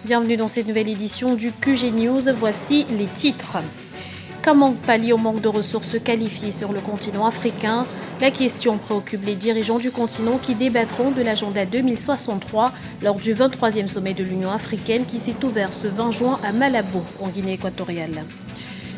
Bienvenue dans cette nouvelle édition du QG News. Voici les titres. Comment pallier au manque de ressources qualifiées sur le continent africain? La question préoccupe les dirigeants du continent qui débattront de l'agenda 2063 lors du 23e sommet de l'Union africaine qui s'est ouvert ce 20 juin à Malabo, en Guinée équatoriale.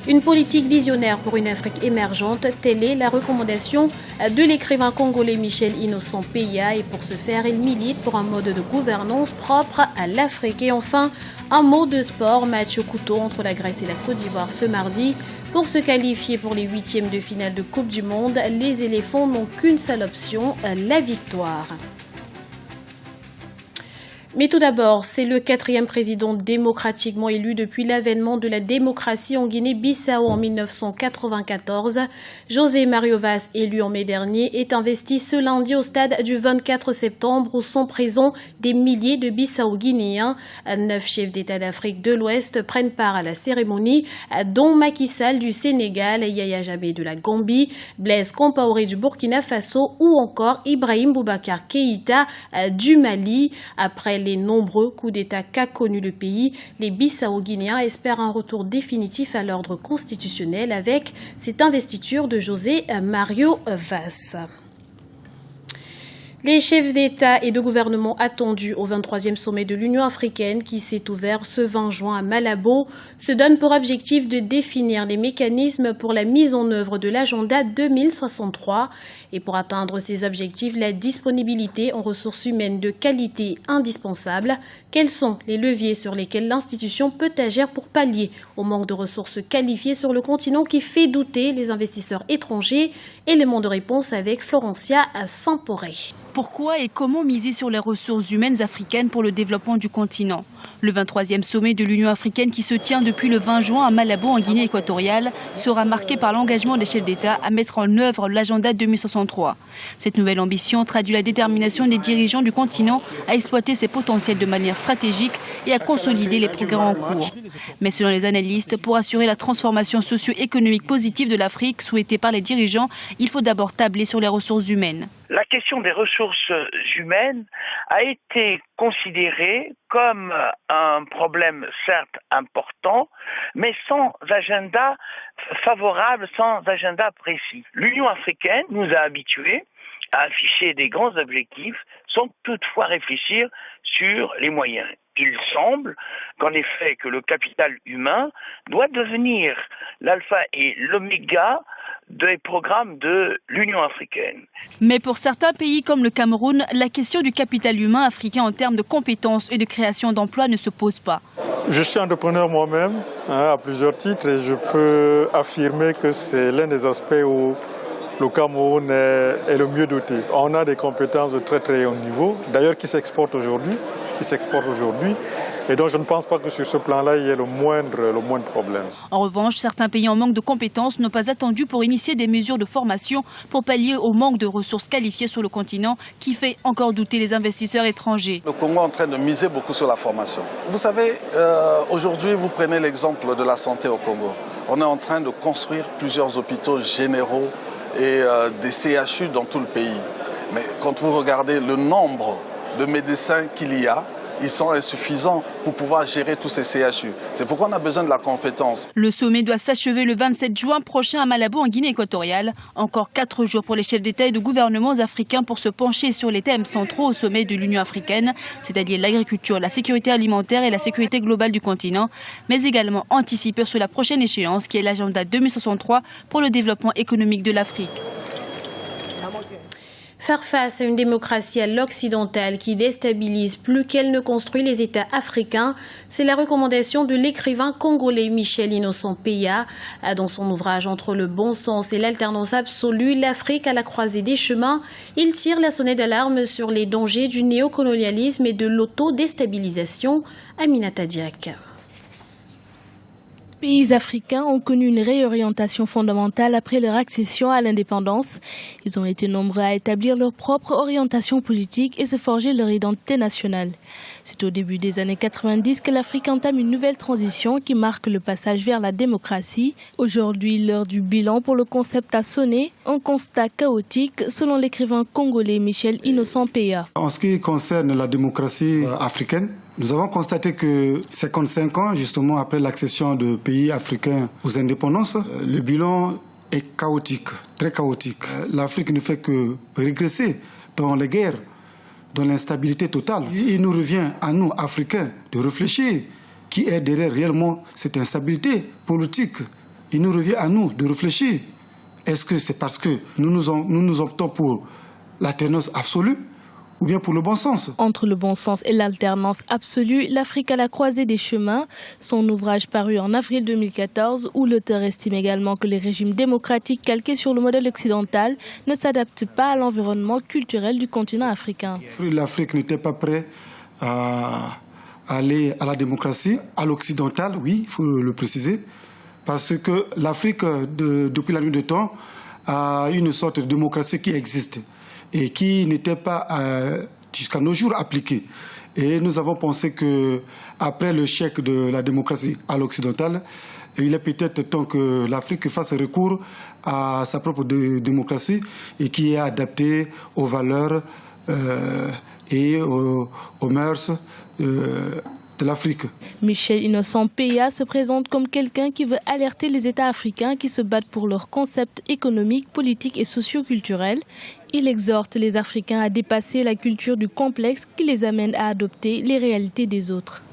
Une politique visionnaire pour une Afrique émergente, telle est la recommandation de l'écrivain congolais Michel Innocent Peya, et pour ce faire, il milite pour un mode de gouvernance propre à l'Afrique. Et enfin, un mot de sport, match au couteau entre la Grèce et la Côte d'Ivoire ce mardi. Pour se qualifier pour les huitièmes de finale de Coupe du Monde, les éléphants n'ont qu'une seule option, la victoire. Mais tout d'abord, c'est le 4e président démocratiquement élu depuis l'avènement de la démocratie en Guinée-Bissau en 1994. José Mario Vaz, élu en mai dernier, est investi ce lundi au stade du 24 septembre où sont présents des milliers de Bissau-Guinéens. 9 chefs d'État d'Afrique de l'Ouest prennent part à la cérémonie, dont Macky Sall du Sénégal, Yaya Jammeh de la Gambie, Blaise Compaoré du Burkina Faso ou encore Ibrahim Boubacar Keïta du Mali. Après les nombreux coups d'État qu'a connu le pays, les Bissau-Guinéens espèrent un retour définitif à l'ordre constitutionnel avec cette investiture de José Mario Vaz. Les chefs d'État et de gouvernement attendus au 23e sommet de l'Union africaine qui s'est ouvert ce 20 juin à Malabo se donnent pour objectif de définir les mécanismes pour la mise en œuvre de l'agenda 2063 et pour atteindre ces objectifs, la disponibilité en ressources humaines de qualité indispensable. Quels sont les leviers sur lesquels l'institution peut agir pour pallier au manque de ressources qualifiées sur le continent qui fait douter les investisseurs étrangers? Élément de réponse avec Florencia Samporé. Pourquoi et comment miser sur les ressources humaines africaines pour le développement du continent? Le 23e sommet de l'Union africaine qui se tient depuis le 20 juin à Malabo en Guinée équatoriale sera marqué par l'engagement des chefs d'État à mettre en œuvre l'agenda 2063. Cette nouvelle ambition traduit la détermination des dirigeants du continent à exploiter ses potentiels de manière stratégique et à consolider les progrès en cours. Mais selon les analystes, pour assurer la transformation socio-économique positive de l'Afrique souhaitée par les dirigeants, il faut d'abord tabler sur les ressources humaines. La question des ressources humaines a été considérée comme un problème certes important, mais sans agenda favorable, sans agenda précis. L'Union africaine nous a habitués à afficher des grands objectifs sans toutefois réfléchir sur les moyens. Il semble qu'en effet que le capital humain doit devenir l'alpha et l'oméga des programmes de l'Union africaine. Mais pour certains pays comme le Cameroun, la question du capital humain africain en termes de compétences et de création d'emplois ne se pose pas. Je suis entrepreneur moi-même à plusieurs titres et je peux affirmer que c'est l'un des aspects où le Cameroun est le mieux doté. On a des compétences de très très haut niveau, d'ailleurs qui s'exportent aujourd'hui. Et donc je ne pense pas que sur ce plan-là, il y ait le moindre problème. En revanche, certains pays en manque de compétences n'ont pas attendu pour initier des mesures de formation pour pallier au manque de ressources qualifiées sur le continent qui fait encore douter les investisseurs étrangers. Le Congo est en train de miser beaucoup sur la formation. Vous savez, aujourd'hui, vous prenez l'exemple de la santé au Congo. On est en train de construire plusieurs hôpitaux généraux et des CHU dans tout le pays. Mais quand vous regardez le nombre de médecins qu'il y a, ils sont insuffisants pour pouvoir gérer tous ces CHU. C'est pourquoi on a besoin de la compétence. Le sommet doit s'achever le 27 juin prochain à Malabo en Guinée équatoriale. Encore 4 jours pour les chefs d'État et de gouvernements africains pour se pencher sur les thèmes centraux au sommet de l'Union africaine, c'est-à-dire l'agriculture, la sécurité alimentaire et la sécurité globale du continent, mais également anticiper sur la prochaine échéance qui est l'agenda 2063 pour le développement économique de l'Afrique. Faire face à une démocratie à l'occidentale qui déstabilise plus qu'elle ne construit les États africains, c'est la recommandation de l'écrivain congolais Michel Innocent Peya. Dans son ouvrage Entre le bon sens et l'alternance absolue, l'Afrique à la croisée des chemins, il tire la sonnette d'alarme sur les dangers du néocolonialisme et de l'autodéstabilisation. Aminata Diak. Les pays africains ont connu une réorientation fondamentale après leur accession à l'indépendance. Ils ont été nombreux à établir leur propre orientation politique et se forger leur identité nationale. C'est au début des années 90 que l'Afrique entame une nouvelle transition qui marque le passage vers la démocratie. Aujourd'hui, l'heure du bilan pour le concept a sonné, un constat chaotique selon l'écrivain congolais Michel Innocent Peya. En ce qui concerne la démocratie africaine, Nous avons constaté que 55 ans, justement, après l'accession de pays africains aux indépendances, le bilan est chaotique, très chaotique. L'Afrique ne fait que régresser dans les guerres, dans l'instabilité totale. Il nous revient à nous, Africains, de réfléchir qui est derrière réellement cette instabilité politique. Il nous revient à nous de réfléchir. Est-ce que c'est parce que nous optons pour l'alternance absolue ou bien pour le bon sens? Entre le bon sens et l'alternance absolue, l'Afrique à la croisée des chemins, son ouvrage paru en avril 2014, où l'auteur estime également que les régimes démocratiques calqués sur le modèle occidental ne s'adaptent pas à l'environnement culturel du continent africain. L'Afrique n'était pas prête à aller à la démocratie, à l'occidental, oui, il faut le préciser, parce que l'Afrique, depuis la nuit des temps, a une sorte de démocratie qui existe et qui n'était pas jusqu'à nos jours appliquée. Et nous avons pensé qu'après le chèque de la démocratie à l'occidental, il est peut-être temps que l'Afrique fasse recours à sa propre démocratie et qui est adaptée aux valeurs et aux mœurs de l'Afrique. Michel Innocent Peya se présente comme quelqu'un qui veut alerter les États africains qui se battent pour leurs concepts économiques, politiques et socio-culturels. Il exhorte les Africains à dépasser la culture du complexe qui les amène à adopter les réalités des autres.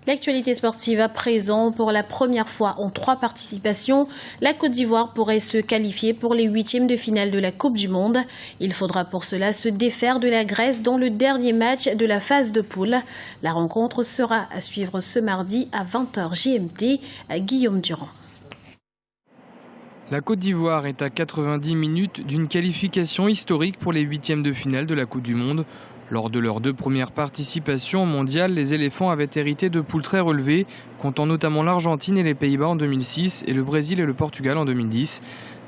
L'actualité sportive à présent, pour la première fois en 3 participations, la Côte d'Ivoire pourrait se qualifier pour les 8e de finale de la Coupe du Monde. Il faudra pour cela se défaire de la Grèce dans le dernier match de la phase de poule. La rencontre sera à suivre ce mardi à 20h GMT à Guillaume Durand. La Côte d'Ivoire est à 90 minutes d'une qualification historique pour les 8e de finale de la Coupe du Monde. Lors de leurs 2 premières participations mondiales, les éléphants avaient hérité de poules très relevées, comptant notamment l'Argentine et les Pays-Bas en 2006 et le Brésil et le Portugal en 2010.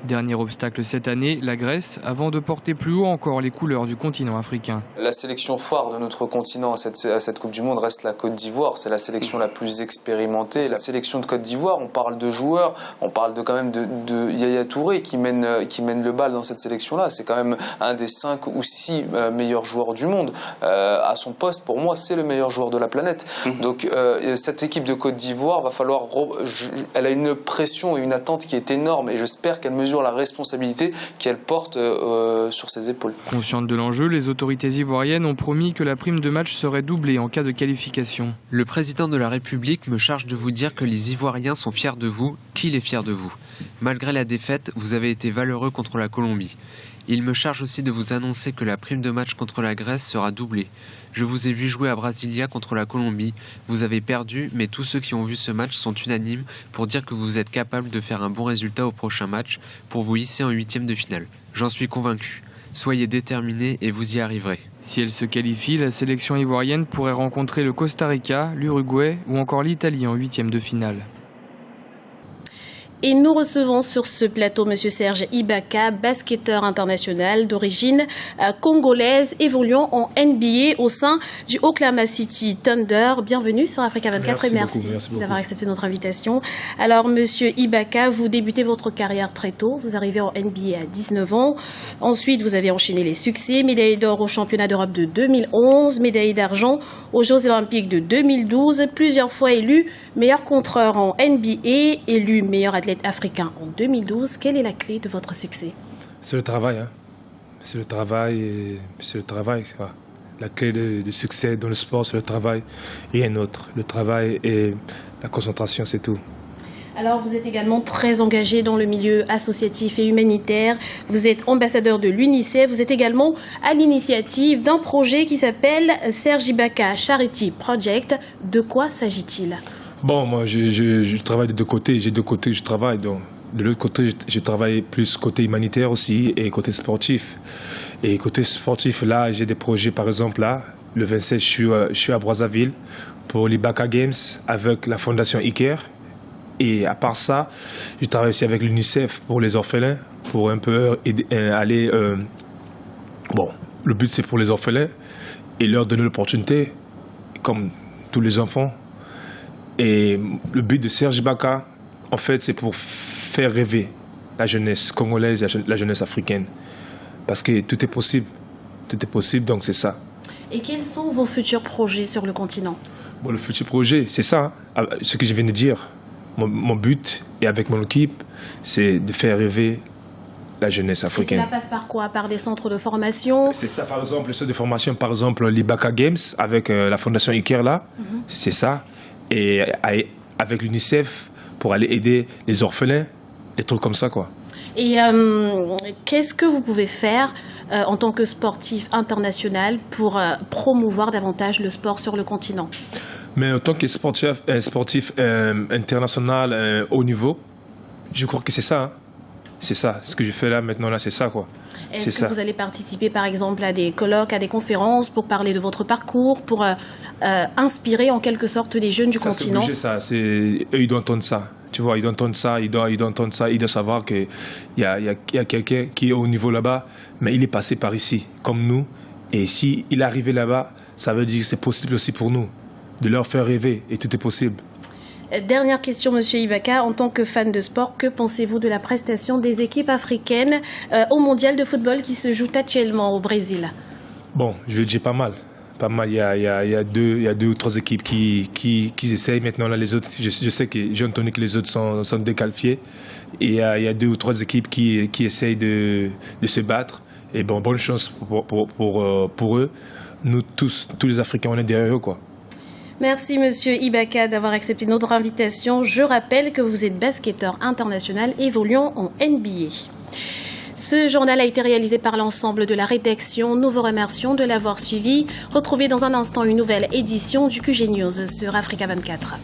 Dernier obstacle cette année, la Grèce, avant de porter plus haut encore les couleurs du continent africain. La sélection phare de notre continent à cette Coupe du Monde reste la Côte d'Ivoire. C'est la sélection la plus expérimentée. La sélection de Côte d'Ivoire, on parle de joueurs, on parle quand même de Yaya Touré qui mène le bal dans cette sélection-là. C'est quand même un des 5 ou 6 meilleurs joueurs du monde. À son poste, pour moi, c'est le meilleur joueur de la planète. Donc cette équipe de Côte d'Ivoire, elle a une pression et une attente qui est énorme et j'espère qu'elle mesure la responsabilité qu'elle porte sur ses épaules. Conscientes de l'enjeu, les autorités ivoiriennes ont promis que la prime de match serait doublée en cas de qualification. Le président de la République me charge de vous dire que les Ivoiriens sont fiers de vous, qu'il est fier de vous. Malgré la défaite, vous avez été valeureux contre la Colombie. Il me charge aussi de vous annoncer que la prime de match contre la Grèce sera doublée. Je vous ai vu jouer à Brasilia contre la Colombie. Vous avez perdu, mais tous ceux qui ont vu ce match sont unanimes pour dire que vous êtes capable de faire un bon résultat au prochain match pour vous hisser en 8e de finale. J'en suis convaincu. Soyez déterminés et vous y arriverez. Si elle se qualifie, la sélection ivoirienne pourrait rencontrer le Costa Rica, l'Uruguay ou encore l'Italie en 8e de finale. Et nous recevons sur ce plateau M. Serge Ibaka, basketteur international d'origine congolaise, évoluant en NBA au sein du Oklahoma City Thunder. Bienvenue sur Africa 24 et merci d'avoir accepté notre invitation. Alors, M. Ibaka, vous débutez votre carrière très tôt. Vous arrivez en NBA à 19 ans. Ensuite, vous avez enchaîné les succès. Médaille d'or au championnat d'Europe de 2011, médaille d'argent aux Jeux Olympiques de 2012, plusieurs fois élu meilleur contreur en NBA, élu meilleur athlète africain en 2012. Quelle est la clé de votre succès? C'est le travail. C'est le travail. La clé du succès dans le sport, c'est le travail, rien d'autre. Le travail et la concentration, c'est tout. Alors, vous êtes également très engagé dans le milieu associatif et humanitaire. Vous êtes ambassadeur de l'UNICEF. Vous êtes également à l'initiative d'un projet qui s'appelle Serge Ibaka Charity Project. De quoi s'agit-il? Bon, moi, je travaille de 2 côtés. J'ai 2 côtés que je travaille. Donc, de l'autre côté, je travaille plus côté humanitaire aussi et côté sportif. Et côté sportif, là, j'ai des projets, par exemple, là, le 27, je suis à Brazzaville pour les Baka Games avec la fondation Iker. Et à part ça, je travaille aussi avec l'UNICEF pour les orphelins, pour un peu aller... Bon, le but, c'est pour les orphelins et leur donner l'opportunité, comme tous les enfants. Et le but de Serge Ibaka, en fait, c'est pour faire rêver la jeunesse congolaise, la jeunesse africaine. Parce que tout est possible. Tout est possible, donc c'est ça. Et quels sont vos futurs projets sur le continent? Bon, le futur projet, c'est ça, hein, ce que je viens de dire. Mon but, et avec mon équipe, c'est de faire rêver la jeunesse africaine. Et cela passe par quoi? Par des centres de formation? C'est ça, par exemple, les centres de formation, par exemple, l'Ibaka Games, avec la fondation Iker, là, c'est ça. Et avec l'UNICEF, pour aller aider les orphelins, des trucs comme ça, quoi. Et qu'est-ce que vous pouvez faire en tant que sportif international pour promouvoir davantage le sport sur le continent? Mais en tant que sportif international haut niveau, je crois que c'est ça. Hein. C'est ça. Ce que je fais là, maintenant, là, c'est ça, quoi. Est-ce que vous allez participer, par exemple, à des colloques, à des conférences pour parler de votre parcours, pour inspirer en quelque sorte les jeunes du continent? C'est eux, ils doivent entendre ça. Tu vois, ils doivent entendre ça, ils doivent entendre ça, ils doivent savoir qu'il y a quelqu'un qui est au niveau là-bas, mais il est passé par ici, comme nous. Et s'il est arrivé là-bas, ça veut dire que c'est possible aussi pour nous, de leur faire rêver, et tout est possible. Dernière question, Monsieur Ibaka. En tant que fan de sport, que pensez-vous de la prestation des équipes africaines au mondial de football qui se joue actuellement au Brésil? Bon, je le dis pas mal. Pas mal. Il y a deux ou trois équipes qui essayent maintenant. Là, les autres, je sais que j'ai entendu que les autres sont déqualifiés. Et il y a deux ou trois équipes qui essayent de se battre. Et bon, bonne chance pour eux. Nous tous les Africains, on est derrière eux, quoi. Merci Monsieur Ibaka d'avoir accepté notre invitation. Je rappelle que vous êtes basketteur international évoluant en NBA. Ce journal a été réalisé par l'ensemble de la rédaction. Nous vous remercions de l'avoir suivi. Retrouvez dans un instant une nouvelle édition du QG News sur Africa 24.